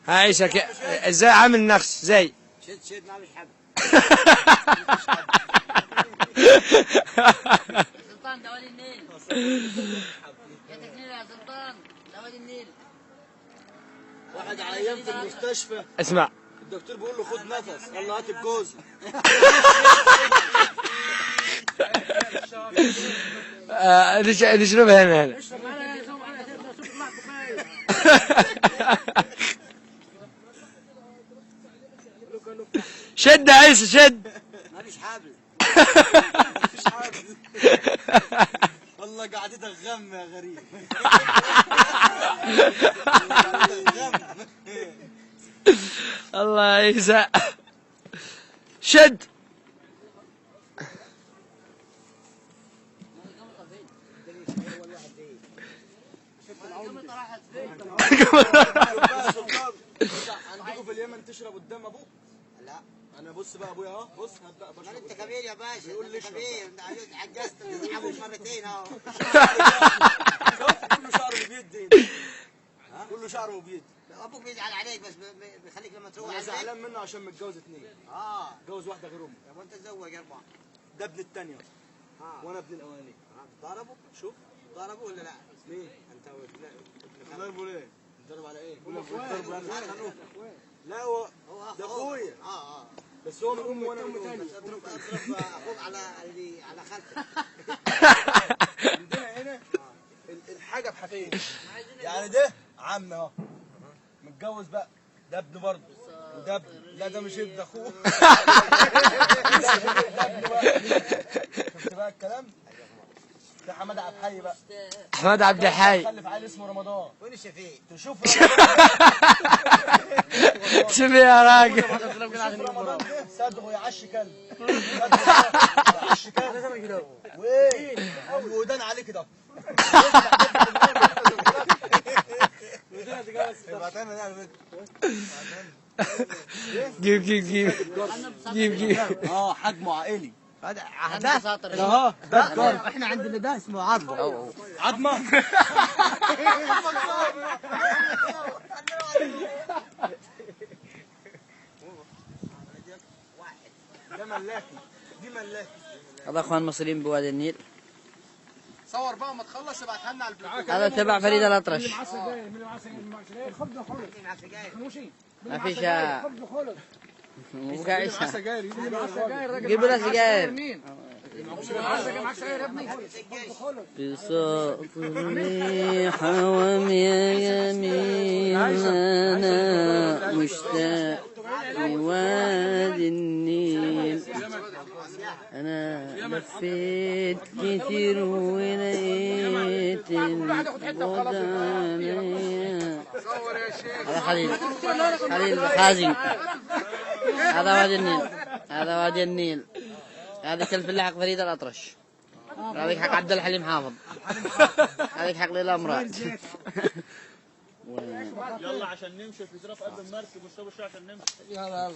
عايشة ازاي عامل نفس زي شد ما مش حبل. سلطان ده وادي النيل. يا تكنيل يا سلطان ده وادي النيل. واحد عيان في المستشفى، اسمع الدكتور بيقول له خد نفس، يلا هات الجوز. نشربها هنا. شد يا عيسى شد. ماليش حابل. مفيش حابل. والله قعدتك غم يا غريب. غم. الله يا عيسى شد. عندكم في اليمن تشرب قدام ابوك؟ لا. انا بص بقى ابويا اهو، بص هبدا بشرب. انت كبير يا باشا، بيقول لي كبير، عجزت تسحبوك مرتين اهو. كله شعره بيد. كله شعره بيد. ابوك بيزعل عليك بس بيخليك لما تروح. انا زعلان منه عشان متجوز 2. اتجوز واحده غير امي. طب وانت تزوج 4. ده ابن الثانيه. وانا ابن الاولاني. ضربوا؟ شوف ضربوا ولا لا؟ مين؟ انت ضربوا ليه؟ ضرب على ايه؟ ضرب لا هو ده اخويا. بس هو من امي وانا من امي. اضرب اخوك على خالتك. عندنا هنا الحاجه بحاجتين. يعني ده عم اهو متجوز بقى، ده ابن برضه وده ابن. لا ده مش ابن اخوه. شفت بقى الكلام؟ ده حماد عبد الحي بقى. حماد عبد الحي خلف عيل اسمه رمضان. وين الشفيق؟ تشوف شوف يا راجل. رمضان ده صدغه يعش كلب. يعش كلب. وايه؟ ودان عليه كده. جيب حجمه عائلي. ده ساطر. ده احنا عندنا ده اسمه عظمه. عظمه. ده ملاكي، دي ملاكي. هذا اخوان مصريين بوادي النيل. صور بقى ما تخلص ابعتها لنا على البلكونه. هذا تبع فريد الأطرش. ما فيش مو عيسى. جيب له سجاير. بصوت الريح وميامين أنا مشتاق لوادي النيل. أنا لفيت كتير ولقيت البضانية. هذا خليل خازن. هذا وادي النيل. هذا وادي النيل. هذا كلب اللي حق فريد الأطرش. هذيك حق عبد الحليم حافظ. هذيك حق ليلى مراد. يلا عشان نمشي في ظرف قلب المركب ونشرب الشاي عشان نمشي. يلا